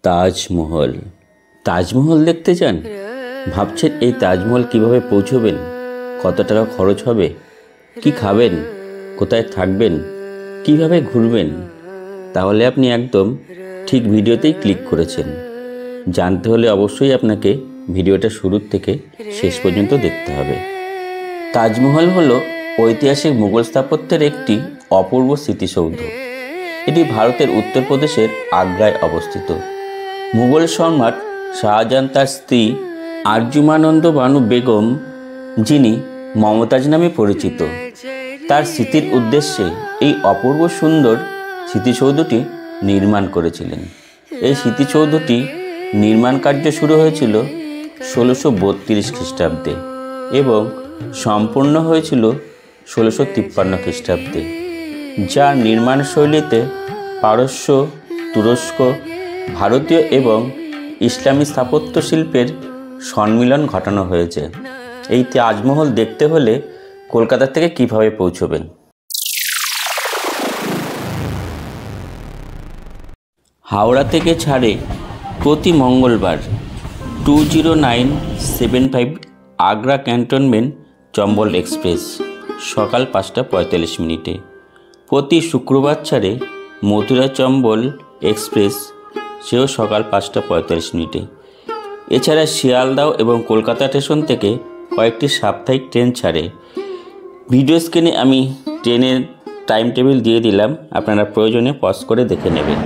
তাজমহল। তাজমহল দেখতে চান? ভাবছেন এই তাজমহল কিভাবে পৌঁছবেন, কত টাকা খরচ হবে, কি খাবেন, কোথায় থাকবেন, কিভাবে ঘুরবেন? তাহলে আপনি একদম ঠিক ভিডিওতেই ক্লিক করেছেন। জানতে হলে অবশ্যই আপনাকে ভিডিওটা শুরুর থেকে শেষ পর্যন্ত দেখতে হবে। তাজমহল হলো ঐতিহাসিক মুঘল স্থাপত্যের একটি অপূর্ব স্মৃতিসৌধ। এটি ভারতের উত্তরপ্রদেশের আগ্রায় অবস্থিত। মুঘল সম্রাট শাহজাহান তার স্ত্রী আরজুমানন্দ বানু বেগম, যিনি মমতাজ নামে পরিচিত, তার স্মৃতির উদ্দেশ্যে এই অপূর্ব সুন্দর স্মৃতিসৌধটি নির্মাণ করেছিলেন। এই স্মৃতিসৌধটি নির্মাণ কার্য শুরু হয়েছিল 1632 খ্রিস্টাব্দে এবং সম্পূর্ণ হয়েছিল 1653 খ্রিস্টাব্দে। যার নির্মাণ শৈলীতে পারস্য, তুরস্ক, ভারতীয় এবং ইসলামী স্থাপত্য শিল্পের সম্মিলন ঘটানো হয়েছে। এই তাজমহল দেখতে হলে কলকাতা থেকে কিভাবে পৌঁছবেন? হাওড়া থেকে ছাড়ে প্রতি মঙ্গলবার 20975 আগ্রা ক্যান্টনমেন্ট চম্বল এক্সপ্রেস সকাল 5:45। প্রতি শুক্রবার ছাড়ে মথুরা চম্বল এক্সপ্রেস, সেও সকাল 5:45। এছাড়া শিয়ালদাহ এবং কলকাতা স্টেশন থেকে কয়েকটি সাপ্তাহিক ট্রেন ছাড়ে। ভিডিও স্ক্রিনে আমি ট্রেনের টাইম টেবিল দিয়ে দিলাম, আপনারা প্রয়োজনে পজ করে দেখে নেবেন।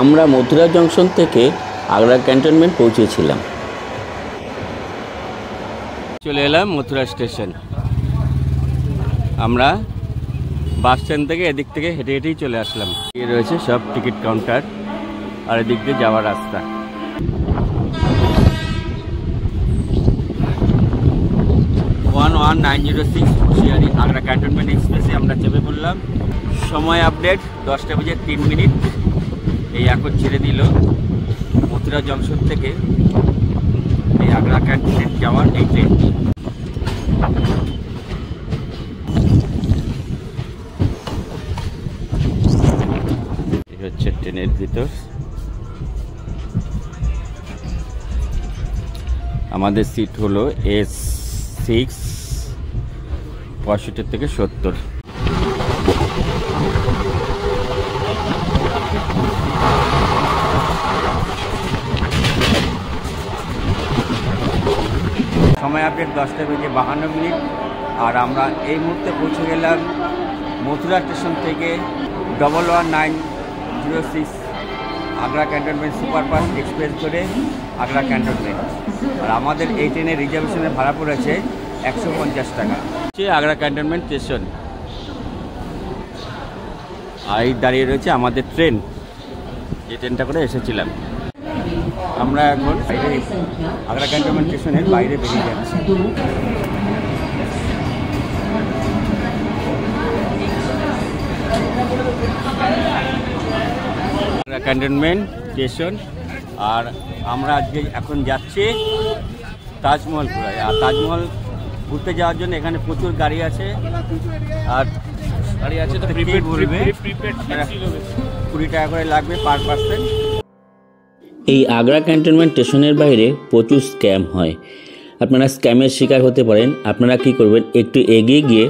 আমরা মথুরা জংশন থেকে আগ্রা ক্যান্টনমেন্ট পৌঁছেছিলাম। চলে এলাম মথুরা স্টেশন। আমরা বাস স্ট্যান্ড থেকে এদিক থেকে হেঁটে হেঁটেই চলে আসলাম। এ রয়েছে সব টিকিট কাউন্টার আর এদিক দিয়ে যাওয়ার রাস্তা। ওয়ান 1906 হুঁশিয়ারি আগ্রা ক্যান্টনমেন্ট এক্সপ্রেসে আমরা চেপে পড়লাম। সময় আপডেট 10:03। এই এখন ছেড়ে দিল মথুরা জংশন থেকে এই আগ্রা ক্যান্টনমেন্ট যাওয়ার এই ট্রেনটি। এই হচ্ছে ট্রেনের ভিতর। আমাদের সিট হলো S6, 65 থেকে 70। সময় আপডেট 10:52 আর আমরা এই মুহূর্তে পৌঁছে গেলাম মথুরা স্টেশন থেকে 11906 আগ্রা ক্যান্টনমেন্ট সুপারফাস্ট এক্সপ্রেস ধরে আগ্রা ক্যান্টনমেন্ট। আর আমাদের এই ট্রেনের রিজার্ভেশনের ভাড়া পড়েছে 150 টাকা। আগ্রা ক্যান্টনমেন্ট স্টেশন আর এই দাঁড়িয়ে রয়েছে আমাদের ট্রেন, যে ট্রেনটা করে এসেছিলাম। আমরা এখন আগ্রা ক্যান্টনমেন্ট স্টেশনের বাইরে বেরিয়ে যাচ্ছি। আগ্রা ক্যান্টনমেন্ট স্টেশন আর আমরা আজকে এখন যাচ্ছি তাজমহল ঘোরায়। আর তাজমহল ঘুরতে যাওয়ার জন্য এখানে প্রচুর গাড়ি আছে আর গাড়ি আছে তো প্রিপেড ঘুরবে, 20 টাকা করে লাগবে পার পার্সন। এই আগ্রা ক্যান্টনমেন্ট স্টেশনের বাইরে প্রচুর স্ক্যাম হয়, আপনারা স্ক্যামের শিকার হতে পারেন। আপনারা কি করবেন, একটু এগিয়ে গিয়ে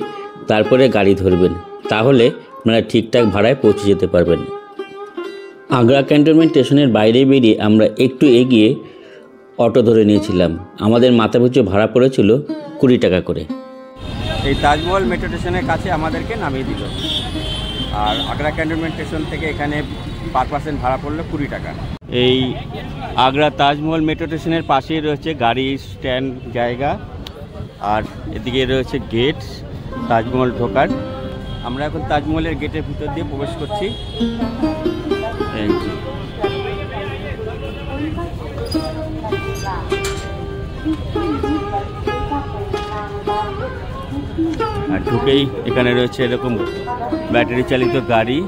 তারপরে গাড়ি ধরবেন, তাহলে আপনারা ঠিকঠাক ভাড়ায় পৌঁছে যেতে পারবেন। আগ্রা ক্যান্টনমেন্ট স্টেশনের বাইরে বেরিয়ে আমরা একটু এগিয়ে অটো ধরে নিয়েছিলাম। আমাদের মাথাপিছু ভাড়া পড়েছিল 20 টাকা করে। এই তাজমহল মেট্রো স্টেশনের কাছে আমাদেরকে নামিয়ে দিল আর আগ্রা ক্যান্টনমেন্ট স্টেশন থেকে এখানে পার পার্সন ভাড়া পড়লো 20 টাকা। এই আগ্রা তাজমহল মেট্রো স্টেশনের পাশেই রয়েছে গাড়ি স্ট্যান্ড জায়গা আর এদিকে রয়েছে গেট তাজমহল ঢোকার। আমরা এখন তাজমহলের গেটের ভিতর দিয়ে প্রবেশ করছি। আর ঢুকেই এখানে রয়েছে এরকম ব্যাটারি চালিত গাড়ি।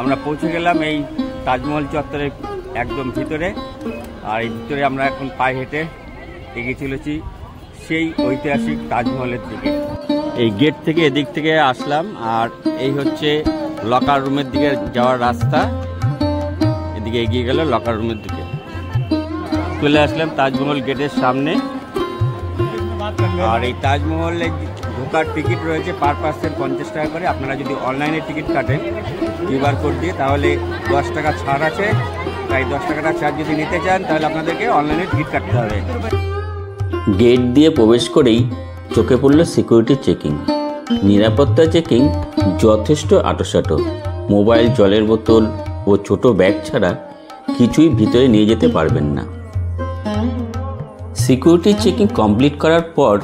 আমরা পৌঁছে গেলাম এই তাজমহল চত্বরের একদম ভিতরে। আর এই ভিতরে আমরা এখন পায়ে হেঁটে এগিয়ে চলেছি সেই ঐতিহাসিক তাজমহলের দিকে। এই গেট থেকে এদিক থেকে আসলাম, আর এই হচ্ছে লকার রুমের দিকে যাওয়ার রাস্তা। এদিকে এগিয়ে গেল লকার রুমের দিকে। চলে আসলাম তাজমহল গেটের সামনে। আর এই তাজমহলে ঢোকার টিকিট রয়েছে পার পার্সন 50 টাকা করে। আপনারা যদি অনলাইনে টিকিট কাটেন কিউআর কোড দিয়ে, তাহলে 10 টাকা ছাড় আছে। তাই 10 টাকাটা ছাড় যদি নিতে চান তাহলে আপনাদেরকে অনলাইনে টিকিট কাটতে হবে। গেট দিয়ে প্রবেশ করেই চোখে পড়ল সিকিউরিটি চেকিং। নিরাপত্তা চেকিং যথেষ্ট আঁটোসাঁটো। মোবাইল, জলের বোতল ও ছোট ব্যাগ ছাড়া কিছুই ভিতরে নিয়ে যেতে পারবেন না। সিকিউরিটি চেকিং কমপ্লিট করার পর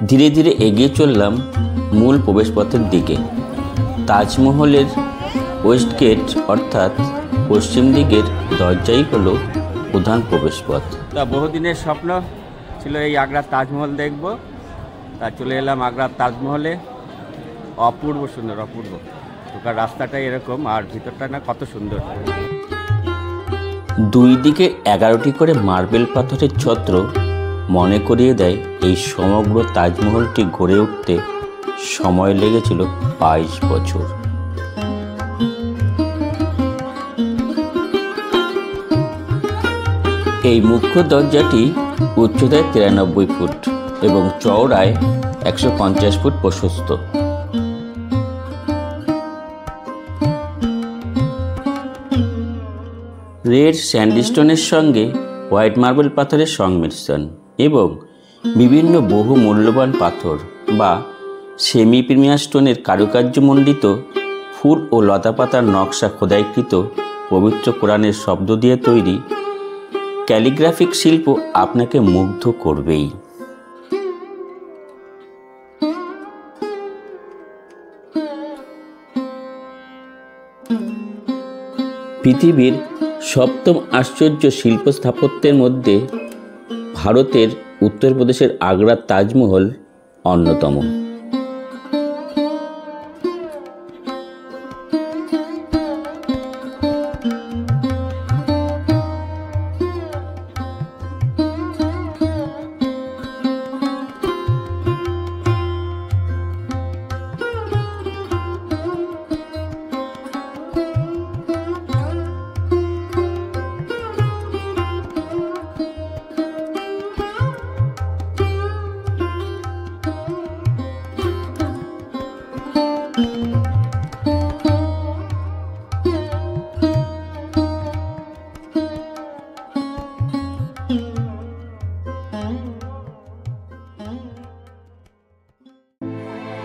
ধীরে ধীরে এগিয়ে চললাম মূল প্রবেশপথের দিকে। তাজমহলের ওয়েস্ট গেট অর্থাৎ পশ্চিম দিকের দরজাই হলো প্রধান প্রবেশপথ। তা বহুদিনের স্বপ্ন ছিল এই আগ্রার তাজমহল দেখব। তা চলে এলাম আগ্রার তাজমহলে। অপূর্ব সুন্দর, অপূর্ব। ঢোকার রাস্তাটাই এরকম, আর ভিতরটা না কত সুন্দর। দুই দিকে 11টি করে মার্বেল পাথরের ছত্র মনে করিয়ে দেয় এই সমগ্র তাজমহলটি গড়ে উঠতে সময় লেগেছিল 22 বছর। এই মুখ্য দরজাটি উচ্চতায় 93 ফুট এবং চওড়ায় 150 ফুট প্রশস্ত। রেড স্যান্ডস্টোনের সঙ্গে হোয়াইট মার্বেল পাথরের সংমিশ্রণ এবং বিভিন্ন বহু মূল্যবান পাথর বা সেমি প্রিমিয়ার স্টোনের কারুকার্যমণ্ডিত ফুল ও লতাপাতার নকশা খোদাইকৃত পবিত্র কোরআনের শব্দ দিয়ে তৈরি ক্যালিগ্রাফিক শিল্প আপনাকে মুগ্ধ করবেই। পৃথিবীর সপ্তম আশ্চর্য শিল্প স্থাপত্যের মধ্যে ভারতের উত্তরপ্রদেশের আগ্রার তাজমহল অন্যতম।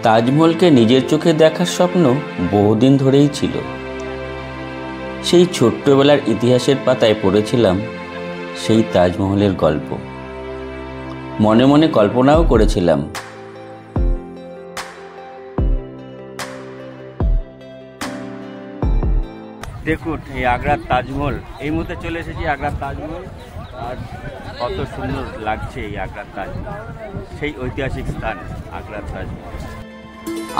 তাজমহলকে নিজের চোখে দেখার স্বপ্ন বহুদিন ধরেই ছিল। সেই ছোট্টবেলার ইতিহাসের পাতায় পড়েছিলাম সেই তাজমহলের গল্প। মনে মনে কল্পনাও করেছিলাম দেখুন এই আগ্রার তাজমহল। এই মুহূর্তে চলে এসেছি আগ্রার তাজমহল, আর কত সুন্দর লাগছে এই আগ্রার তাজমহল, সেই ঐতিহাসিক স্থান আগ্রার তাজমহল।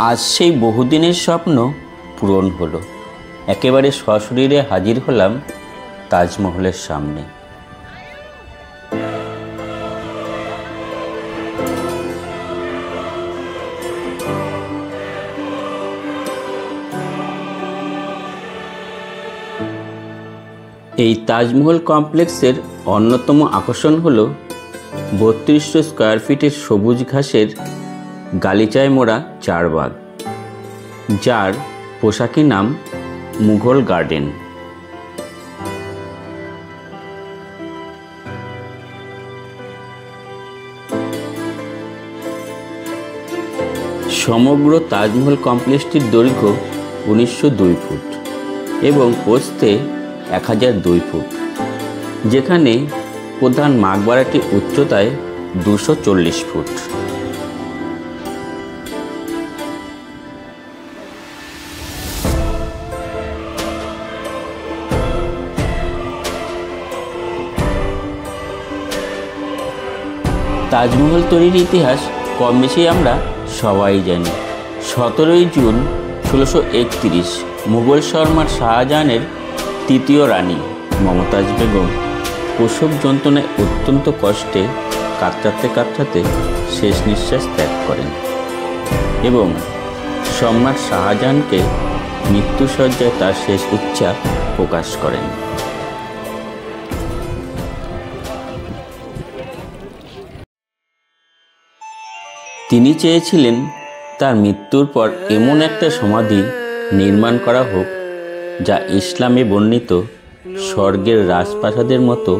আজ সেই বহুদিনের স্বপ্ন পূরণ হলো। একেবারে সশরীরে হাজির হলাম তাজমহলের সামনে। এই তাজমহল কমপ্লেক্সের অন্যতম আকর্ষণ হল 3200 স্কোয়ার ফিটের সবুজ ঘাসের গালিচায় মোড়া চারবাগ, যার পোশাকি নাম মুঘল গার্ডেন। সমগ্র তাজমহল কমপ্লেক্সটির দৈর্ঘ্য 1902 ফুট এবং প্রস্থে 1002 ফুট, যেখানে প্রধান মাকবারাটি উচ্চতায় 240 ফুট। তাজমহল তৈরির ইতিহাস কম বেশি আমরা সবাই জানি। 17 জুন 1631 মুঘল সম্রাট শাহজাহানের তৃতীয় রানী মমতাজ বেগম প্রসব যন্ত্রণায় অত্যন্ত কষ্টে কাতরাতে কাতরাতে শেষ নিঃশ্বাস ত্যাগ করেন এবং সম্রাট শাহজাহানকে মৃত্যুসজ্জায় তার শেষ ইচ্ছা প্রকাশ করেন। তিনি চেয়েছিলেন তার মৃত্যুর পর এমন একটা সমাধি নির্মাণ করা হোক যা ইসলামে বর্ণিত স্বর্গের রাজপ্রাসাদের মতো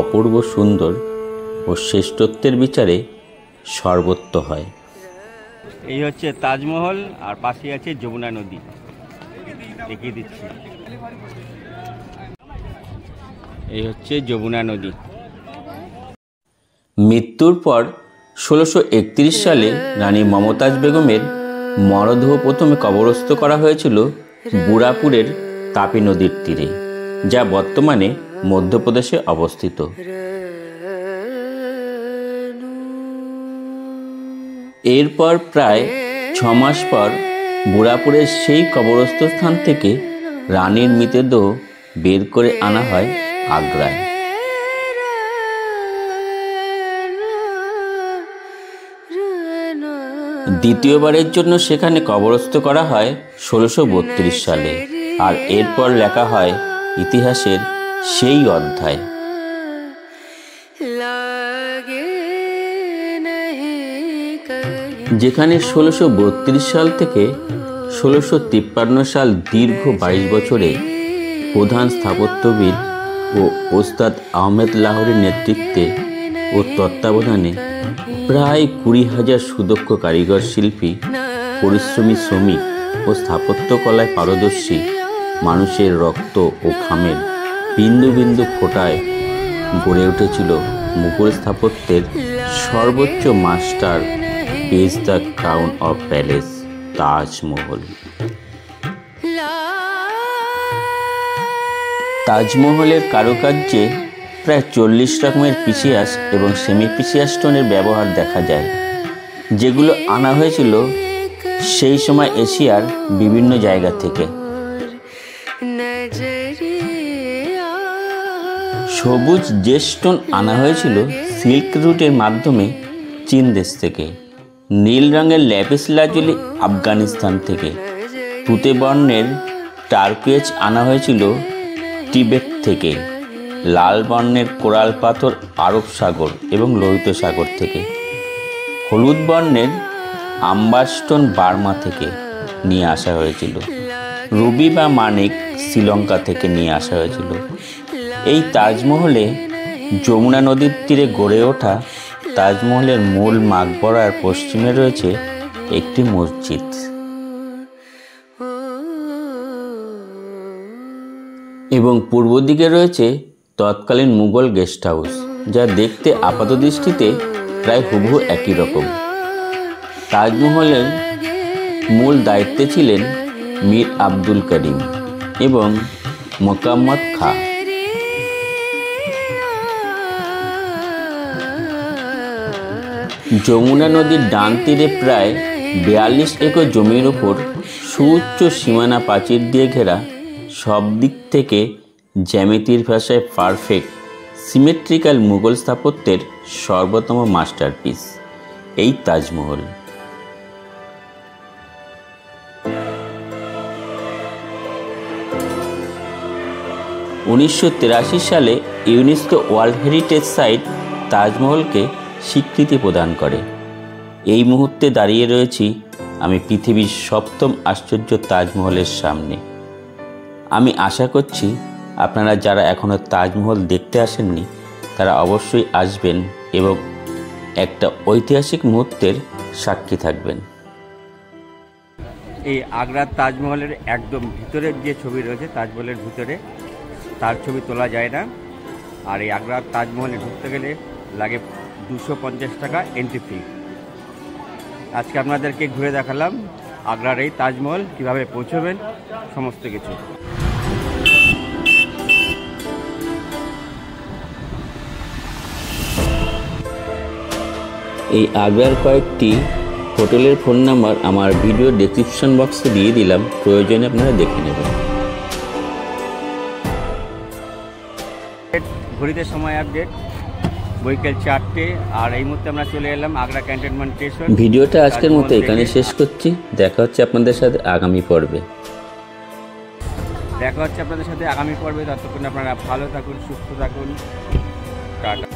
অপূর্ব সুন্দর ও শ্রেষ্ঠত্বের বিচারে সর্বোচ্চ হয়। এই হচ্ছে তাজমহল, আর পাশে আছে যমুনা নদী, দেখিয়ে দিচ্ছি। এই হচ্ছে যমুনা নদী। মৃত্যুর পর 1631 সালে রানী মমতাজ বেগমের মরদেহ প্রথমে কবরস্থ করা হয়েছিল বুড়াপুরের তাপি নদীর তীরে, যা বর্তমানে মধ্যপ্রদেশে অবস্থিত। এরপর প্রায় 6 মাস পর বুড়াপুরের সেই কবরস্থ স্থান থেকে রানীর মৃতদেহ বের করে আনা হয় আগ্রায়। দ্বিতীয়বারের জন্য সেখানে কবরস্থ করা হয় 1632 সালে, আর এরপর লেখা হয় ইতিহাসের সেই অধ্যায়। যেখানে 1632 সাল থেকে 1653 সাল দীর্ঘ 22 বছরে প্রধান স্থাপত্যবিদ ও ওস্তাদ আহমেদ লাহোরের নেতৃত্বে ও তত্ত্বাবধানে প্রায় 20,000 সুদক্ষ কারিগর শিল্পী, পরিশ্রমী শ্রমিক ও স্থাপত্যকলায় পারদর্শী মানুষের রক্ত ও ঘামের বিন্দু বিন্দু ফোঁটায় গড়ে উঠেছিল মুঘল স্থাপত্যের সর্বোচ্চ master piece, the crown of palace, Taj Mahal. তাজমহলের কারুকার্যে প্রায় 40 রকমের পিসিয়াস এবং সেমি পিসিয়াস স্টোনের ব্যবহার দেখা যায়, যেগুলো আনা হয়েছিল সেই সময় এশিয়ার বিভিন্ন জায়গা থেকে। সবুজ যে স্টোন আনা হয়েছিল সিল্ক রুটের মাধ্যমে চীন দেশ থেকে, নীল রঙের ল্যাপিস লাজুলি আফগানিস্তান থেকে, তুতে বর্ণের টার্কুয়েজ আনা হয়েছিল টিবেট থেকে, লাল বর্ণের কোরাল পাথর আরব সাগর এবং লোহিত সাগর থেকে, হলুদ বর্ণের আম্বার স্টোন বার্মা থেকে নিয়ে আসা হয়েছিল, রুবি বা মানিক শ্রীলঙ্কা থেকে নিয়ে আসা হয়েছিল। এই তাজমহলে যমুনা নদীর তীরে গড়ে ওঠা তাজমহলের মূল মাকবরার পশ্চিমে রয়েছে একটি মসজিদ। এবং পূর্ব দিকে রয়েছে তৎকালীন মুঘল গেস্ট হাউস, যা দেখতে আপাতদৃষ্টিতে প্রায় হুবহু একই রকম। তাজমহলের মূল দায়িত্বে ছিলেন মীর আব্দুল করিম এবং মোকাম্মদ খাঁ। যমুনা নদীর ডান তীরে প্রায় 42 একর জমির উপর সুউচ্চ সীমানা প্রাচীর দিয়ে ঘেরা, সব দিক থেকে জ্যামিতির ভাষায় পারফেক্ট সিমেট্রিক্যাল মুঘল স্থাপত্যের সর্বোত্তম মাস্টারপিস এই তাজমহল। (1983) সালে ইউনেস্কো ওয়ার্ল্ড হেরিটেজ সাইট তাজমহলকে স্বীকৃতি প্রদান করে। এই মুহূর্তে দাঁড়িয়ে রয়েছি আমি পৃথিবীর 7ম আশ্চর্য তাজমহলের সামনে। আমি আশা করছি আপনারা যারা এখনও তাজমহল দেখতে আসেননি তারা অবশ্যই আসবেন এবং একটা ঐতিহাসিক মুহূর্তের সাক্ষী থাকবেন। এই আগ্রার তাজমহলের একদম ভিতরের যে ছবি রয়েছে তাজমহলের ভিতরে, তার ছবি তোলা যায় না। আর এই আগ্রার তাজমহলে ঢুকতে গেলে লাগে 250 টাকা এন্ট্রি ফি। আজকে আপনাদেরকে ঘুরে দেখালাম আগ্রার এই তাজমহল, কিভাবে পৌঁছবেন সমস্ত কিছু। এই আগ্রার কয়েকটি হোটেলের ফোন নাম্বার আমার ভিডিও ডেসক্রিপশন বক্সে দিয়ে দিলাম, প্রয়োজনে আপনারা দেখে নেবেন। ঘড়িতে সময় আপডেট বৈকাল 4টে। আর এই মুহূর্তে আমরা চলে এলাম আগ্রা ক্যান্টনমেন্ট স্টেশন। ভিডিওটা আজকের মতো এখানে শেষ করছি। দেখা হচ্ছে আপনাদের সাথে আগামী পর্বে। ততক্ষণ আপনারা ভালো থাকুন, সুস্থ থাকুন। টাটা।